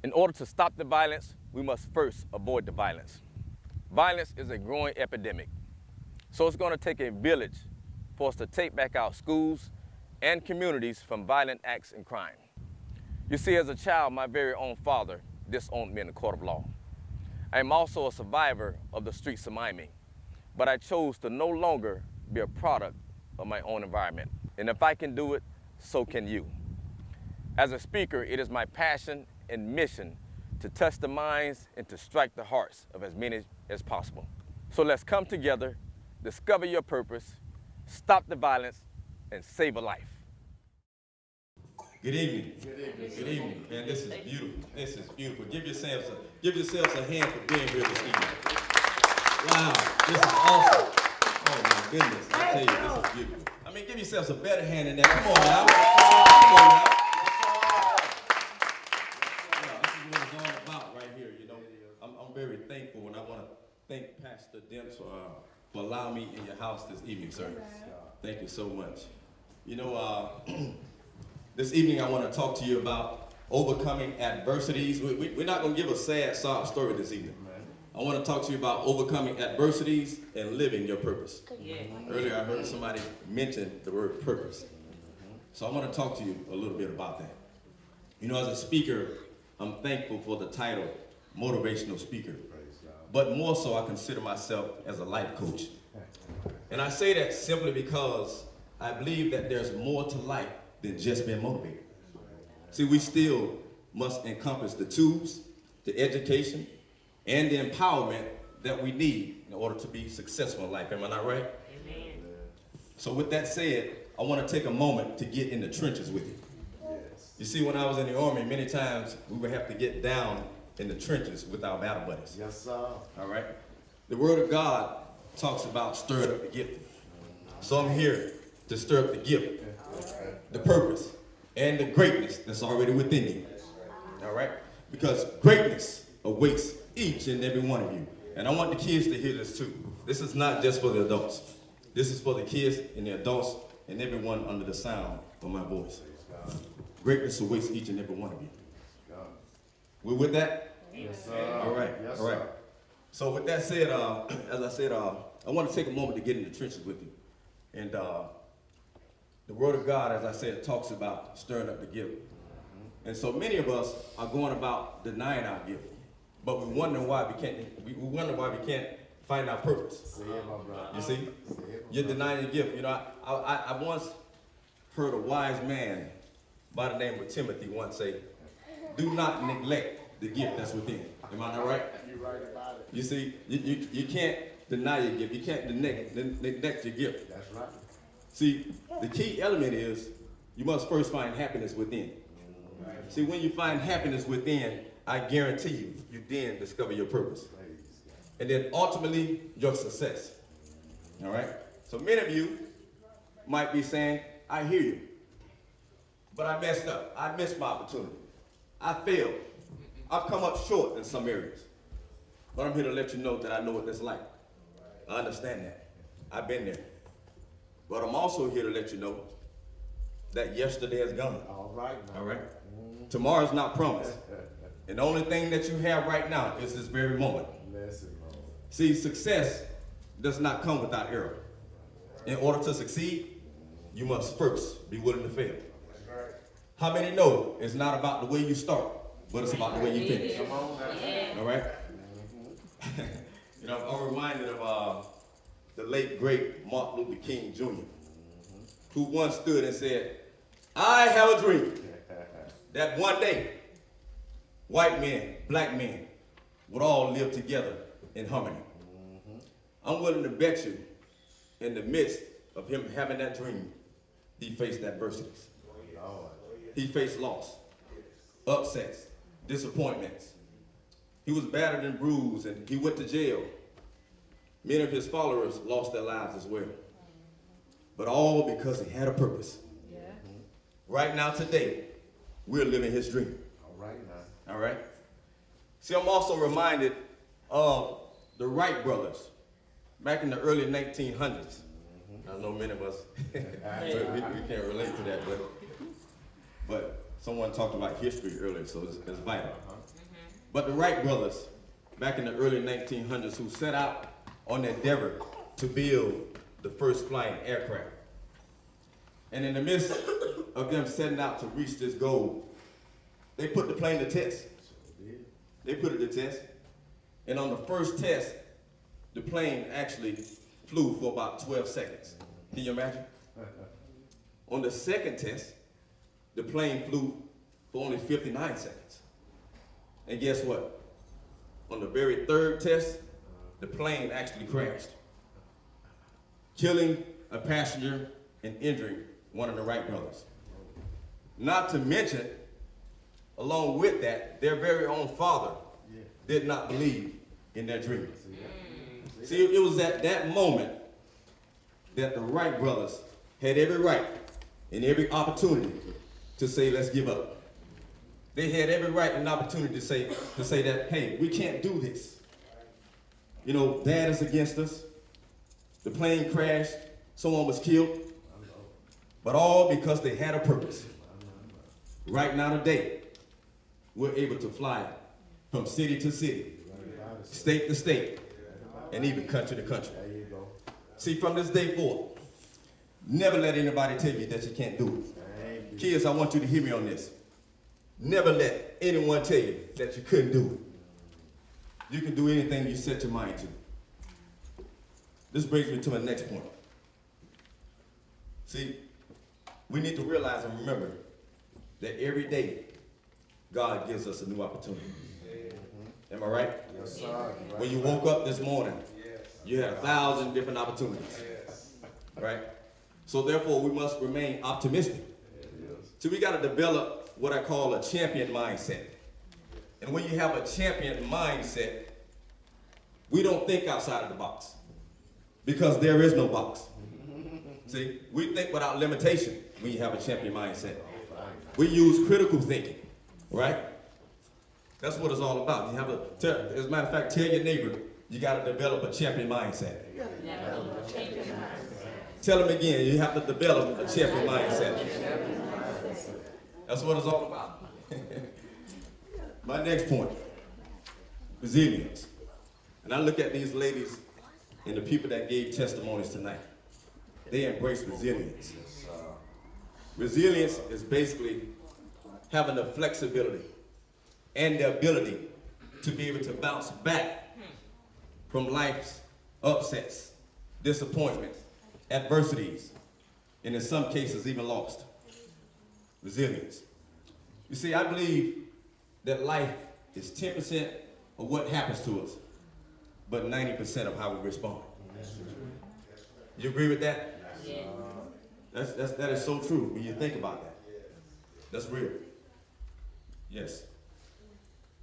In order to stop the violence, we must first avoid the violence. Violence is a growing epidemic, so it's going to take a village for us to take back our schools and communities from violent acts and crime. You see, as a child, my very own father disowned me in the court of law. I am also a survivor of the streets of Miami, but I chose to no longer be a product of my own environment. And if I can do it, so can you. As a speaker, it is my passion and mission to touch the minds and to strike the hearts of as many as possible. So let's come together, discover your purpose, stop the violence, and save a life. Good evening. Good evening. Good evening. Man, this is beautiful. This is beautiful. Give yourselves a hand for being here this evening. Wow, this is awesome. Oh my goodness, I tell you, this is beautiful. I mean, give yourselves a better hand than that. Come on now. Come on now. Yeah, this is what it's all about right here, you know. I'm very thankful, and I want to thank Pastor Dempsey for allowing me in your house this evening, sir. Thank you so much. You know, this evening I want to talk to you about overcoming adversities. We're not going to give a sad, sob story this evening. I want to talk to you about overcoming adversities and living your purpose. Yeah. Earlier I heard somebody mention the word purpose. So I want to talk to you a little bit about that. You know, as a speaker, I'm thankful for the title, Motivational Speaker. But more so, I consider myself as a life coach. And I say that simply because I believe that there's more to life than just being motivated. See, we still must encompass the tools, the education, and the empowerment that we need in order to be successful in life. Am I not right? Amen. So with that said, I want to take a moment to get in the trenches with you. Yes. You see, when I was in the Army, many times we would have to get down in the trenches with our battle buddies. Yes, sir. All right? The Word of God talks about stirring up the gift. So I'm here to stir up the gift, the purpose, and the greatness that's already within you. All right? Because greatness awaits each and every one of you. And I want the kids to hear this too. This is not just for the adults. This is for the kids and the adults and everyone under the sound of my voice. Greatness awaits each and every one of you. We with that? Yes, sir. All right. Yes, all right. Sir. So with that said, as I said, I want to take a moment to get in the trenches with you. And the Word of God, as I said, talks about stirring up the gift. And so many of us are going about denying our gift. But we wonder why we can't find our purpose. You see? You're denying your gift. You know, I once heard a wise man by the name of Timothy once say, do not neglect the gift that's within. Am I not right? You're right about it. You see, you can't deny your gift. You can't neglect your gift. That's right. See, the key element is you must first find happiness within. See, when you find happiness within, I guarantee you then discover your purpose. And then ultimately, your success. All right? So many of you might be saying, I hear you, but I messed up. I missed my opportunity. I failed. I've come up short in some areas. But I'm here to let you know that I know what that's like. I understand that. I've been there. But I'm also here to let you know that yesterday is gone. All right. All right? Tomorrow's not promised. And the only thing that you have right now is this very moment. See, success does not come without error. In order to succeed, you must first be willing to fail. How many know it's not about the way you start, but it's about the way you finish? All right? You know, I'm reminded of the late, great Martin Luther King Jr., who once stood and said, I have a dream that one day, white men, black men, would all live together in harmony. I'm willing to bet you, in the midst of him having that dream, he faced adversities. He faced loss, upsets, disappointments. He was battered and bruised, and he went to jail. Many of his followers lost their lives as well. But all because he had a purpose. Yeah. Right now, today, we're living his dream. All right now. All right? See, I'm also reminded of the Wright brothers back in the early 1900s. I know many of us, we can't relate to that, but someone talked about history earlier, so it's vital. but the Wright brothers, back in the early 1900s, who set out on the endeavor to build the first flying aircraft. And in the midst of them setting out to reach this goal, they put the plane to test. They put it to test. And on the first test, the plane actually flew for about 12 seconds. Can you imagine? On the second test, the plane flew for only 59 seconds. And guess what? On the very third test, the plane actually crashed, killing a passenger and injuring one of the Wright brothers. Not to mention, along with that, their very own father did not believe in their dream. See, it was at that moment that the Wright brothers had every right and every opportunity to say, let's give up. They had every right and opportunity to say that, hey, we can't do this. You know, Dad is against us. The plane crashed, someone was killed, but all because they had a purpose. Right now today, we're able to fly from city to city, state to state, and even country to country. See, from this day forward, never let anybody tell you that you can't do it. Kids, I want you to hear me on this. Never let anyone tell you that you couldn't do it. You can do anything you set your mind to. This brings me to my next point. See, we need to realize and remember that every day, God gives us a new opportunity. Am I right? Yes, sir. When you woke up this morning, you had 1,000 different opportunities. Right? So therefore, we must remain optimistic. So we got to develop what I call a champion mindset. And when you have a champion mindset, we don't think outside of the box, because there is no box. See, we think without limitation when you have a champion mindset. We use critical thinking, right? That's what it's all about. You have to, as a matter of fact, tell your neighbor, you got to develop a champion mindset. Tell them again, you have to develop a champion mindset. That's what it's all about. My next point, resilience. And I look at these ladies and the people that gave testimonies tonight. They embrace resilience. Resilience is basically having the flexibility and the ability to be able to bounce back from life's upsets, disappointments, adversities, and in some cases even lost. Resilience. You see, I believe that life is 10% of what happens to us, but 90% of how we respond. You agree with that? That is so true when you think about that. That's real. Yes.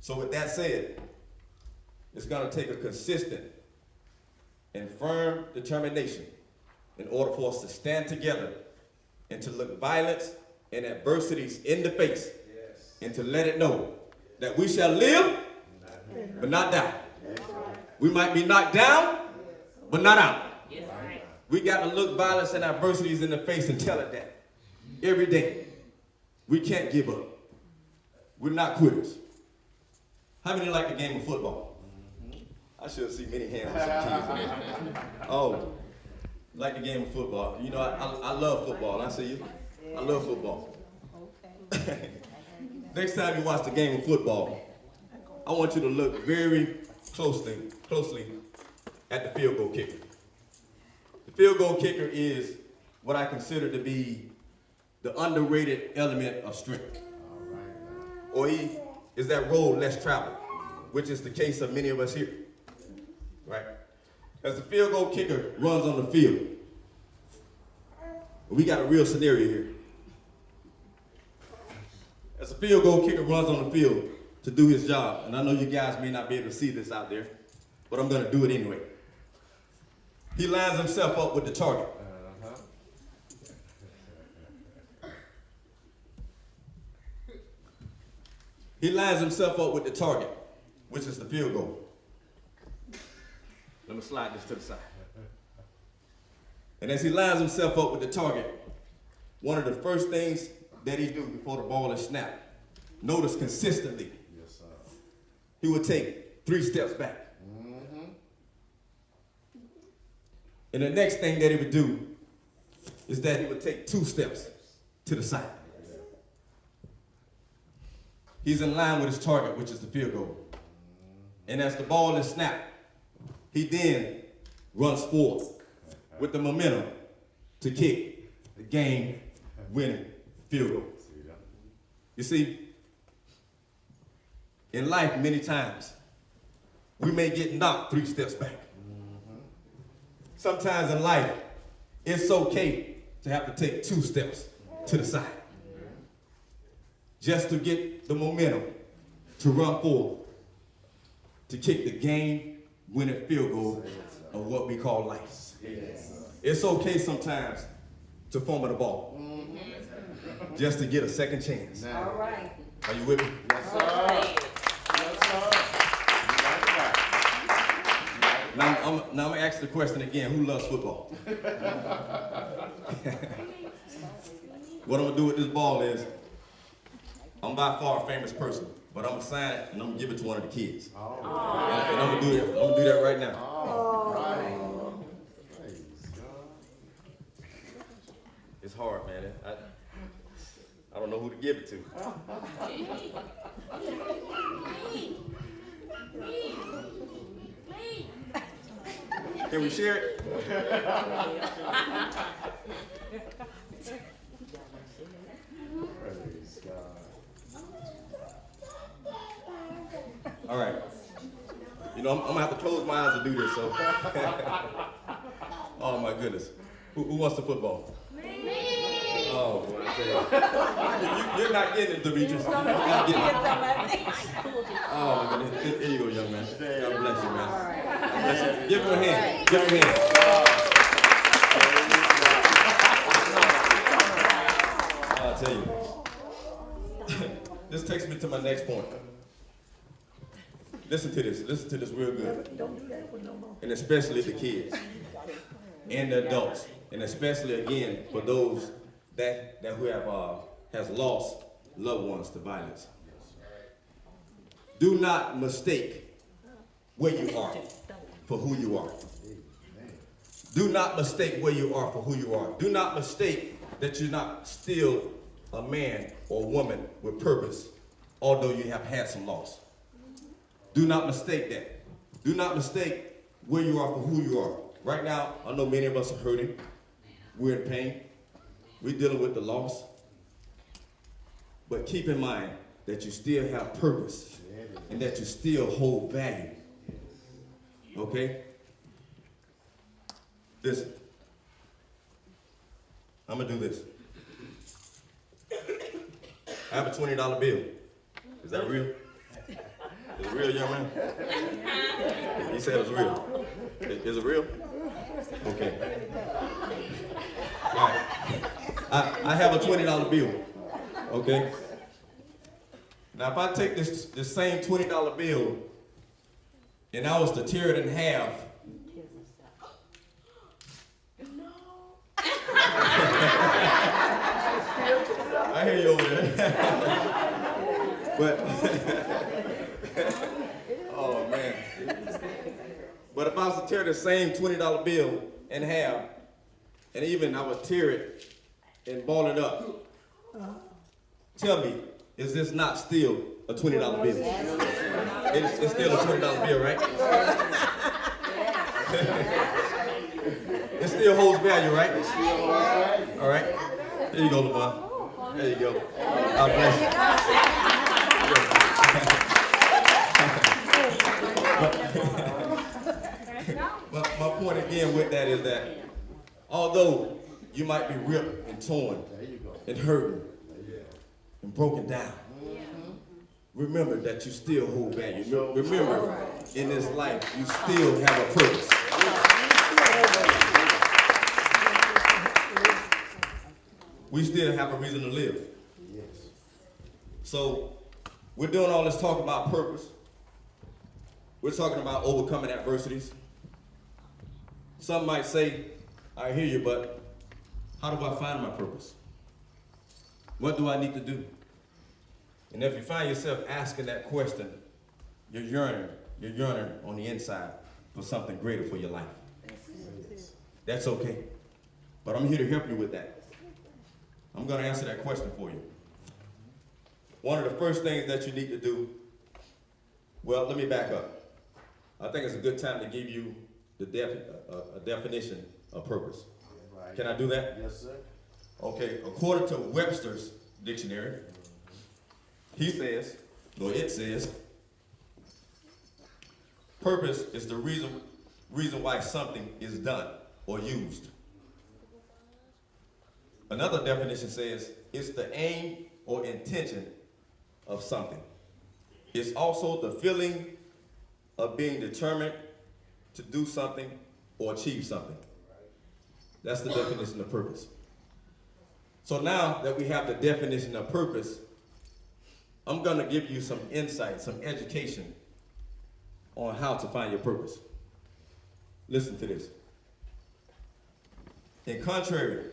So with that said, it's going to take a consistent and firm determination in order for us to stand together and to look violence and adversities in the face and to let it know that we shall live but not die. We might be knocked down but not out. We got to look violence and adversities in the face and tell it that every day. We can't give up. We're not quitters. How many like the game of football? I should see many hands on some kids. Oh, like the game of football. You know, I love football. I see you. I love football. Next time you watch the game of football, I want you to look very closely at the field goal kicker. The field goal kicker is what I consider to be the underrated element of strength. Or he is that road less traveled, which is the case of many of us here, right? As the field goal kicker runs on the field, we got a real scenario here. As the field goal kicker runs on the field to do his job, and I know you guys may not be able to see this out there, but I'm gonna do it anyway. He lines himself up with the target. He lines himself up with the target, which is the field goal. Let me slide this to the side. And as he lines himself up with the target, one of the first things that he do before the ball is snapped, notice consistently, he would take 3 steps back. And the next thing that he would do is that he would take 2 steps to the side. He's in line with his target, which is the field goal. And as the ball is snapped, he then runs forward with the momentum to kick the game-winning field goal. You see, in life, many times, we may get knocked 3 steps back. Sometimes in life, it's okay to have to take 2 steps to the side just to get the momentum to run forward, to kick the game-winning field goal of what we call life. It's okay sometimes to fumble the ball just to get a second chance. All right. Are you with me? Yes, sir. Yes, sir. Now I'm going to ask the question again. Who loves football? What I'm going to do with this ball is, I'm by far a famous person, but I'm going to sign it and I'm going to give it to one of the kids. And I'm going to do that right now. All right. It's hard, man. I don't know who to give it to. Can we share it? Praise God. All right. You know, I'm going to have to close my eyes to do this, so. Oh, my goodness. Who wants the football? Oh, boy, I tell you. You're not getting it, Demetrius. You're not getting it. Oh, my goodness. Here you go, young man. God bless you, man. God bless you. Give him a hand. Give him a hand. I'll tell you. This takes me to my next point. Listen to this. Listen to this real good. And especially the kids and the adults. And especially, again, for those that who has lost loved ones to violence. Do not mistake where you are for who you are. Do not mistake where you are for who you are. Do not mistake that you're not still a man or woman with purpose, although you have had some loss. Do not mistake that. Do not mistake where you are for who you are. Right now, I know many of us are hurting. We're in pain. We're dealing with the loss. But keep in mind that you still have purpose and that you still hold value. Okay? Listen. I'm going to do this. I have a $20 bill. Is that real? Is it real, young man? He said it's real. Is it real? Okay. All right. I have a $20 bill. Okay? Now, if I take this same $20 bill and I was to tear it in half, I hear you over there. But, oh man. But if I was to tear the same $20 bill in half, and even I would tear it and ball it up, tell me, is this not still a $20 bill? It's still a $20 bill, right? It still holds value, right? All right. There you go, Lamar. There you go. God bless you. But my point again with that is that although you might be ripped and torn and hurting and broken down, remember that you still hold value. Remember, in this life, you still have a purpose. We still have a reason to live. So we're doing all this talk about purpose. We're talking about overcoming adversities. Some might say, I hear you, but how do I find my purpose? What do I need to do? And if you find yourself asking that question, You're yearning on the inside for something greater for your life. That's okay. But I'm here to help you with that. I'm going to answer that question for you. One of the first things that you need to do, well, let me back up. I think it's a good time to give you a definition of purpose. Right. Can I do that? Yes, sir. Okay, according to Webster's dictionary, it says, purpose is the reason why something is done or used. Another definition says, it's the aim or intention of something. It's also the feeling of being determined to do something or achieve something. That's the definition of purpose. So now that we have the definition of purpose, I'm going to give you some insight, some education on how to find your purpose. Listen to this. In contrary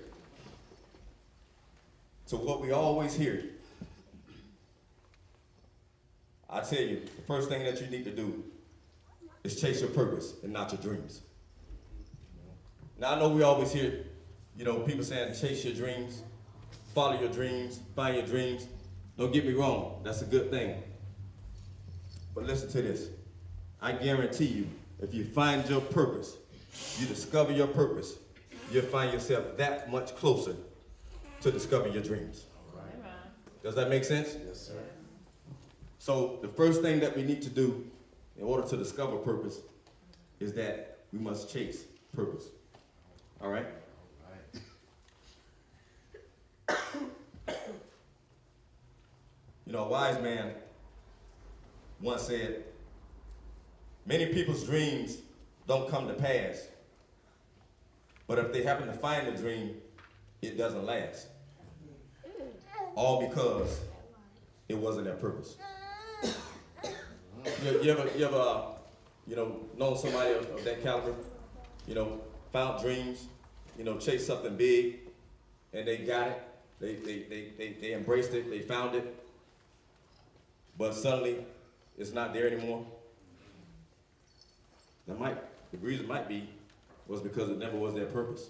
to what we always hear, I tell you, the first thing that you need to do is chase your purpose and not your dreams. Now, I know we always hear, people saying chase your dreams, follow your dreams, find your dreams. Don't get me wrong, that's a good thing. But listen to this. I guarantee you, if you find your purpose, you discover your purpose, you'll find yourself that much closer to discover your dreams. All right. Does that make sense? Yes, sir. So the first thing that we need to do in order to discover purpose is that we must chase purpose. All right? All right. A wise man once said, many people's dreams don't come to pass, but if they happen to find a dream, it doesn't last. All because it wasn't their purpose. You ever known somebody of that caliber, found dreams, chased something big, and they got it, they embraced it, they found it, but suddenly it's not there anymore? The reason might be was because it never was their purpose.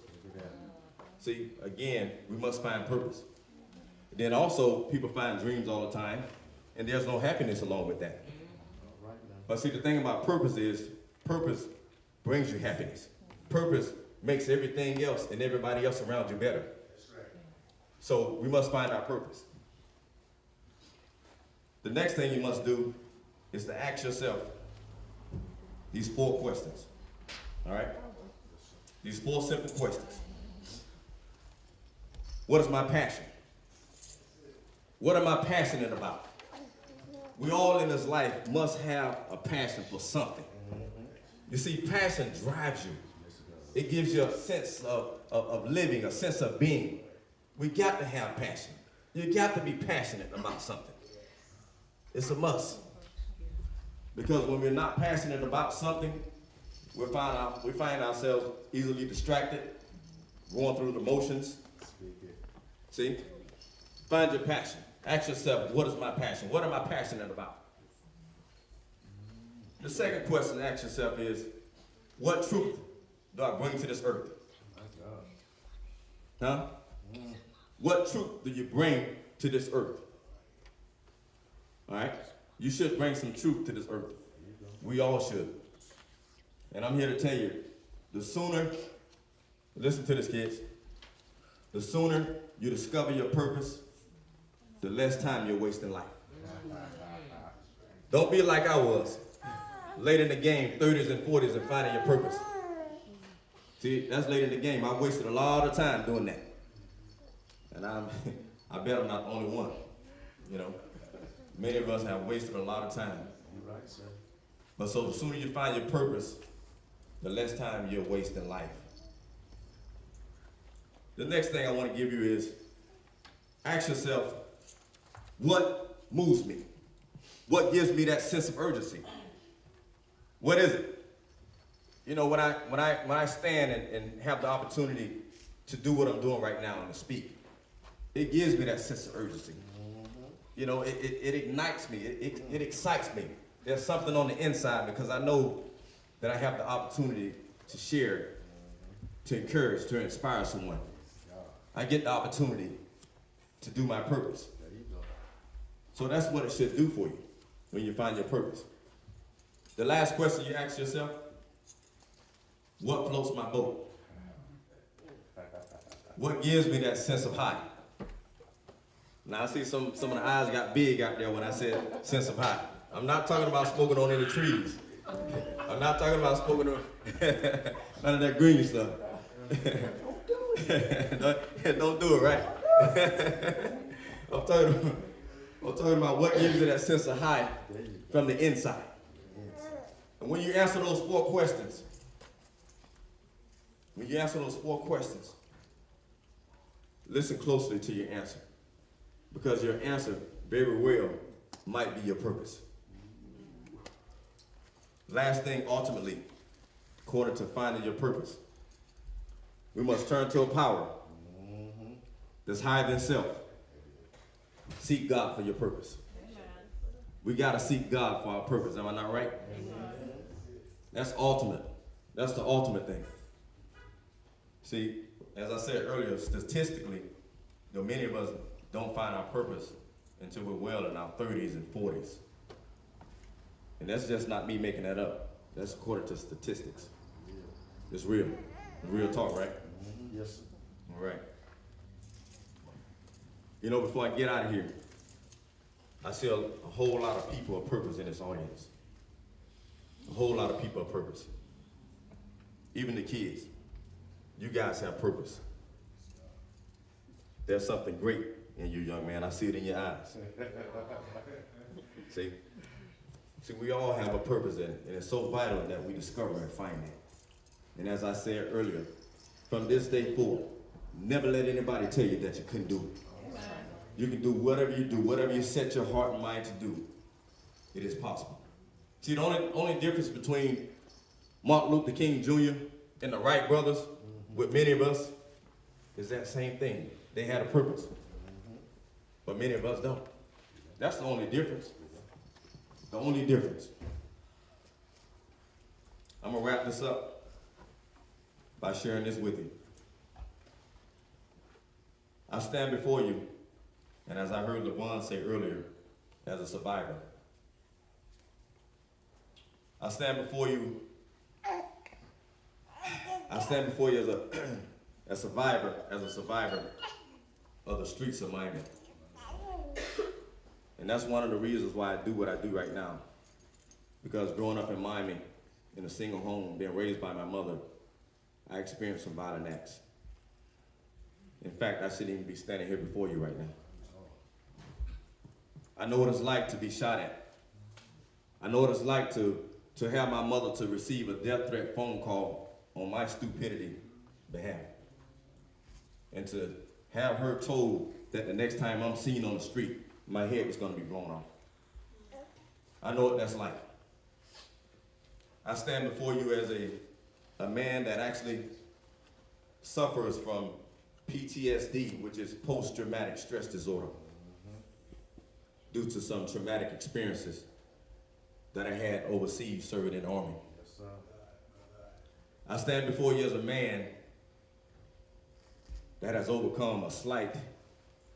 See, again, we must find purpose. Then also, people find dreams all the time, and there's no happiness along with that. But see, the thing about purpose is, purpose brings you happiness. Purpose makes everything else and everybody else around you better. So we must find our purpose. The next thing you must do is to ask yourself these 4 questions. All right? These 4 simple questions. What is my passion? What am I passionate about? We all in this life must have a passion for something. You see, passion drives you. It gives you a sense of living, a sense of being. We got to have passion. You got to be passionate about something. It's a must. Because when we're not passionate about something, we find ourselves easily distracted, going through the motions. See? Find your passion. Ask yourself, what is my passion? What am I passionate about? The second question to ask yourself is, what truth do I bring to this earth? Huh? What truth do you bring to this earth? All right? You should bring some truth to this earth. We all should. And I'm here to tell you, the sooner, listen to this, kids, the sooner you discover your purpose, the less time you're wasting life. Don't be like I was, late in the game, 30s and 40s, and finding your purpose. See, that's late in the game. I wasted a lot of time doing that. And I bet I'm not the only one. Many of us have wasted a lot of time. You're right, sir. But so the sooner you find your purpose, the less time you're wasting life. The next thing I want to give you is, ask yourself, what moves me? What gives me that sense of urgency? What is it? When I stand and have the opportunity to do what I'm doing right now and to speak, it gives me that sense of urgency. It ignites me. It excites me there's something on the inside because I know that I have the opportunity to share, to encourage, to inspire someone. I get the opportunity to do my purpose. There you go. So that's what it should do for you when you find your purpose. The last question you ask yourself, what floats my boat? What gives me that sense of high? Now I see some of the eyes got big out there when I said sense of high. I'm not talking about smoking on any trees. I'm not talking about smoking on none of that green stuff. Don't do it, right? I'm talking about what gives you that sense of high from the inside. And when you answer those four questions, listen closely to your answer. Because your answer very well might be your purpose. Last thing, ultimately, according to finding your purpose, we must turn to a power that's higher than self. Seek God for your purpose. We got to seek God for our purpose. Am I not right? That's ultimate. That's the ultimate thing. See, as I said earlier, statistically, many of us don't find our purpose until we're well in our 30s and 40s. And that's just not me making that up. That's according to statistics. It's real. Real talk, right? Yes, sir. All right. You know, before I get out of here, I see a whole lot of people of purpose in this audience. A whole lot of people of purpose. Even the kids. You guys have purpose. There's something great in you, young man. I see it in your eyes. See, we all have a purpose, and it's so vital that we discover and find it. And as I said earlier, from this day forward, never let anybody tell you that you couldn't do it. You can do whatever you do, whatever you set your heart and mind to do. It is possible. See, the only difference between Martin Luther King Jr. and the Wright brothers, with many of us, is that same thing. They had a purpose, but many of us don't. That's the only difference. The only difference. I'm gonna wrap this up by sharing this with you. I stand before you, and as I heard LeVon say earlier, as a survivor. I stand before you as a survivor of the streets of Miami. And that's one of the reasons why I do what I do right now. Because growing up in Miami, in a single home, being raised by my mother, I experienced some violent acts. In fact, I shouldn't even be standing here before you right now. I know what it's like to be shot at. I know what it's like to have my mother to receive a death threat phone call on my stupidity behalf. And to have her told that the next time I'm seen on the street, my head is going to be blown off. I know what that's like. I stand before you as a man that actually suffers from PTSD, which is post-traumatic stress disorder, due to some traumatic experiences that I had overseas serving in the Army. Yes, sir. I stand before you as a man that has overcome a slight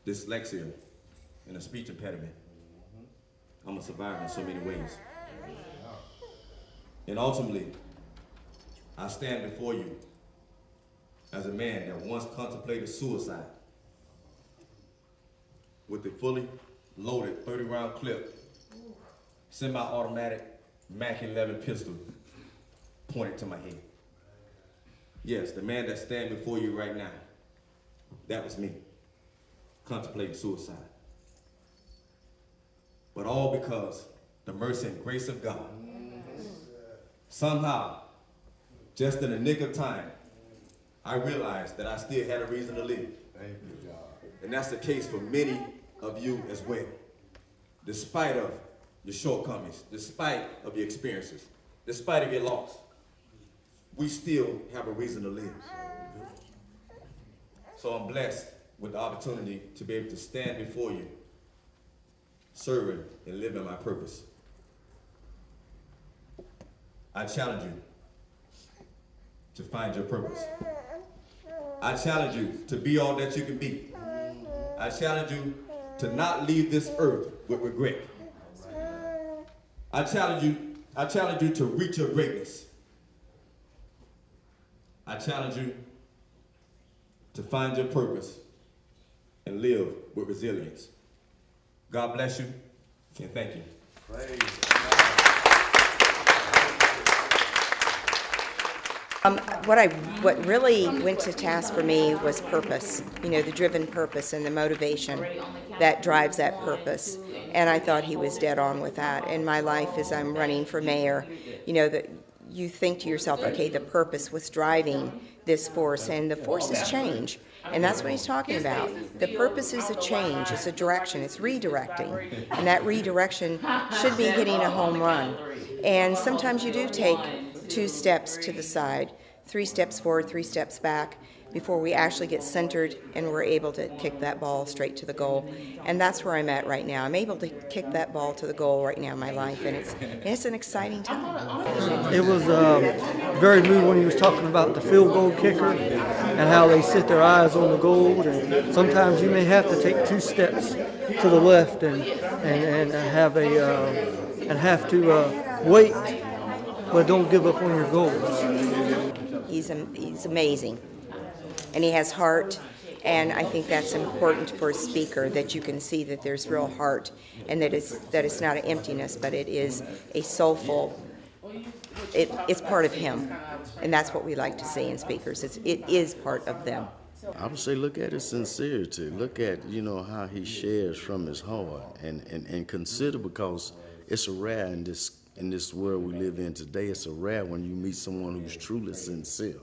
dyslexia and a speech impediment. I'm a survivor in so many ways. And ultimately, I stand before you as a man that once contemplated suicide with a fully loaded 30-round clip, semi-automatic Mac 11 pistol pointed to my head. Yes, the man that stands before you right now, that was me, contemplating suicide. But all because the mercy and grace of God, somehow, just in the nick of time, I realized that I still had a reason to live. Thank you, God. And that's the case for many of you as well. Despite of your shortcomings, despite of your experiences, despite of your loss, we still have a reason to live. So I'm blessed with the opportunity to be able to stand before you, serving and living my purpose. I challenge you to find your purpose. I challenge you to be all that you can be. I challenge you to not leave this earth with regret. I challenge you to reach your greatness. I challenge you to find your purpose and live with resilience. God bless you, and thank you. Praise What really went to task for me was purpose, you know, the driven purpose and the motivation that drives that purpose. And I thought he was dead on with that. In my life, as I'm running for mayor, you know, that you think to yourself, okay, the purpose was driving this force, and the force is change. And that's what he's talking about. The purpose is a change, it's a direction, it's redirecting. And that redirection should be hitting a home run. And sometimes you do take 2 steps to the side, 3 steps forward, 3 steps back, before we actually get centered and we're able to kick that ball straight to the goal. And that's where I'm at right now. I'm able to kick that ball to the goal right now in my life, and it's an exciting time. It was very moving when he was talking about the field goal kicker and how they set their eyes on the goal. And sometimes you may have to take 2 steps to the left and have to wait, but don't give up on your goals. He's amazing, and he has heart, and I think that's important for a speaker, that you can see that there's real heart, and that it's not an emptiness, but it is a soulful. It's part of him, and that's what we like to see in speakers. It is part of them. I would say look at his sincerity. Look at, you know, how he shares from his heart, and consider, because it's a rare in this world we live in today. It's a rare when you meet someone who's truly sincere.